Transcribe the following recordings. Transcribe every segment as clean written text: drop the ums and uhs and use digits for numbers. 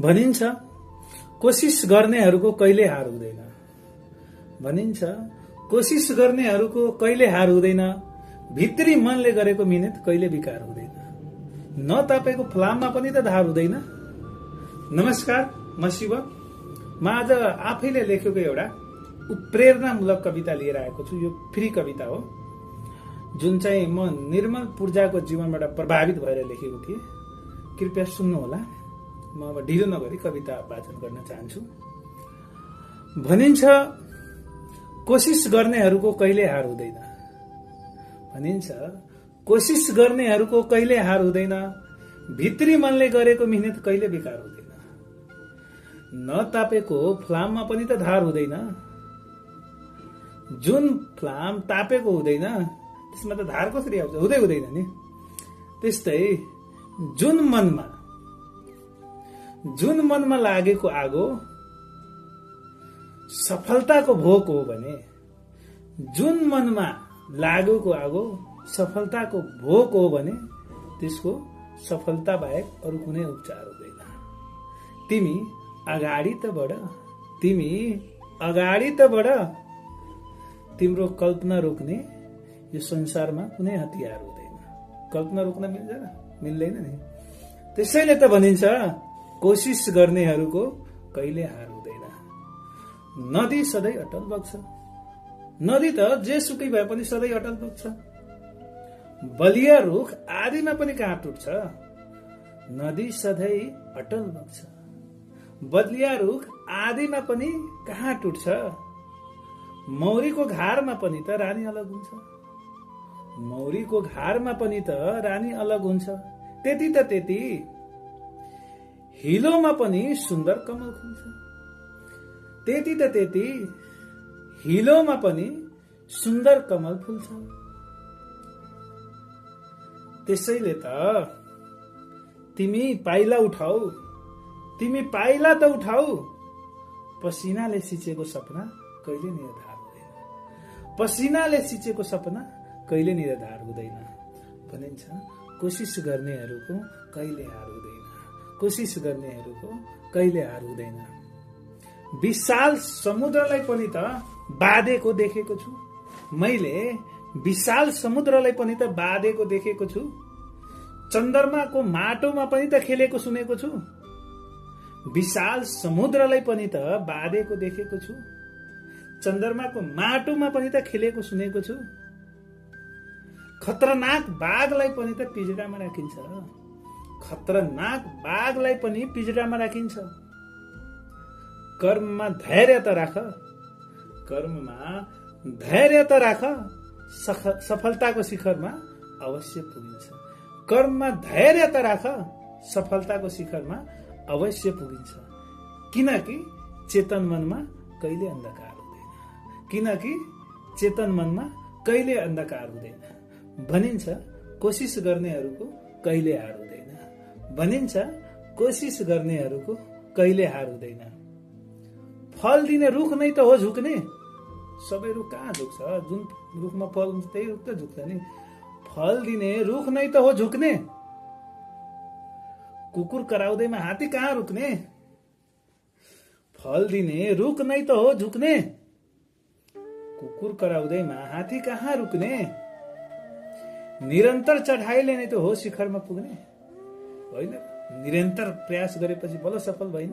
भनिन्छ कोसिस गर्नेहरूको कहिले हार हुँदैन। भनिन्छ कोसिस गर्नेहरूको कहिले हार हुँदैन। भित्री मनले गरेको मिहिनेत कहिले बेकार हुँदैन। नतापेको फलाममा पनि त धार हुँदैन। नमस्कार, म शिव। म आज आफैले लेखेको एउटा प्रेरणामूलक कविता लिएर आएको छु। यो फ्री कविता हो, जुन चाहिँ म निर्मल पूर्जाको जीवनबाट प्रभावित भएर लेखेको थिएँ। कृपया सुन्नुहोला। म अब ढिलो नगरी कविता वाचन गर्न चाहन्छु। भनिन्छ कोसिस गर्नेहरूको कहिले हार हुँदैन। भनिन्छ कोसिस गर्नेहरूको कहिले हार हुँदैन। भित्री मनले गरेको मिहिनेत कहिले बेकार हुँदैन। नतापेको फ्लाममा पनि त धार हुँदैन। जुन फ्लाम तापेको हुँदैन त्यसमा त धार कसरी आउँछ? हुँदैन नि। त्यस्तै जुन मनमा लागेको आगो सफलताको भोक हो भने, जुन मनमा लागेको आगो सफलताको भोक हो भने त्यसको सफलता बाहेक अरू कुनै उपचार हुँदैन। तिमी अगाडि त बढ। तिम्रो कल्पना रोक्ने यो संसारमा कुनै हतियार हुँदैन। कल्पना रोक्न मिल्दैन नि। त्यसैले त भनिन्छ कोसिस गर्नेहरूको कहिले हार हुँदैन। नदी सधैँ अटल बग्छ। नदी त जेसुकै भए पनि सधैँ अटल बग्छ। बलिया रुख आदिमा पनि कहाँ टुट्छ। नदी सधैँ अटल बग्छ। बलिया रुख आदिमा पनि कहाँ टुट्छ। मौरीको घारमा पनि त रानी अलग हुन्छ। मौरीको घारमा पनि त रानी अलग हुन्छ। त्यति हिलोमा पनि सुन्दर कमल खुल्छ। त्यति हिलोमा पनि सुन्दर कमल फुल्छ। त्यसैले त तिमी पाइला त उठाऊ। पसिनाले सिंचेको सपना कहिले निराधार हुँदैन। पसिनाले सिंचेको सपना कहिले निराधार हुँदैन। भनिन्छ कोसिस गर्नेहरूको कहिले हार हुँदैन। कोसिस गर्नेहरूको कहिले हार हुँदैन। विशाल समुद्रलाई पनि त बाँधेको देखेको छु मैले। विशाल समुद्रलाई पनि त बाँधेको देखेको छु। चन्द्रमाको माटोमा पनि त खेलेको सुनेको छु। विशाल समुद्रलाई पनि त बाँधेको देखेको छु। चन्द्रमाको माटोमा पनि त खेलेको सुनेको छु। खतरनाक बाघलाई पनि त पिंजडामा राखिन्छ। खतरनाक बाघलाई पनि पिंजडामा राखिन्छ। कर्ममा धैर्य त राख। सफलताको शिखरमा अवश्य पुगिन्छ। कर्ममा धैर्य त राख। सफलताको शिखरमा अवश्य पुगिन्छ। किनकि चेतन मनमा कहिले अन्धकार हुँदैन। भनिन्छ कोसिस गर्नेहरूको कहिले हार हुँदैन। भनिन्छ कोसिस गर्नेहरूको कहिले हार हुँदैन। फल दिने रुख नै त हो झुक्ने। सबै रुख कहाँ झुक्छ? जुन रुखमा फल हुन्छ त्यही रुख त झुक्छ नि। फल दिने रुख नै त हो झुक्ने। कुकुर कराउँदैमा हात्ती कहाँ रुक्ने? फल दिने रुख नै त हो झुक्ने। कुकुर कराउँदैमा हात्ती कहाँ रुक्ने? निरन्तर चढाइले नै त हो शिखरमा पुग्ने, होइन? निरन्तर प्रयास गरेपछि बल्ल सफल भएन।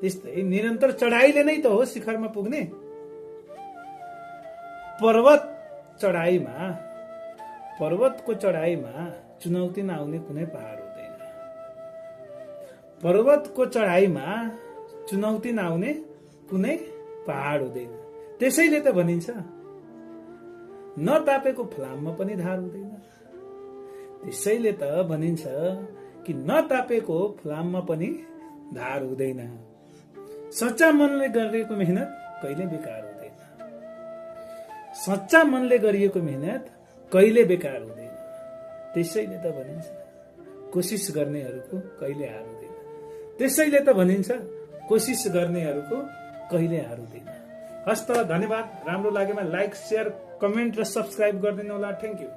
त्यस्तै निरन्तर चढाइले नै त हो शिखरमा पुग्ने। पर्वतको चढाइमा चुनौती नआउने कुनै पहाड हुँदैन। पर्वतको चढाइमा चुनौती नआउने कुनै पहाड हुँदैन। त्यसैले त भनिन्छ नतापेको फ्लाममा पनि धार हुँदैन। त्यसैले त भनिन्छ कि नतापेको फ्लाममा पनि धार हुँदैन। सच्चा मनले गरेको मेहनत कहिले बेकार हुँदैन। सच्चा मनले गरिएको मेहनत कहिले बेकार हुँदैन। त्यसैले त भनिन्छ कोसिस गर्नेहरूको कहिले हार हुँदैन। त्यसैले त भनिन्छ कोसिस गर्नेहरूको कहिले हार हुँदैन। हस्त, धन्यवाद। राम्रो लागेमा लाइक, शेयर, कमेन्ट र सब्सक्राइब गरिदिनु होला। Thank you.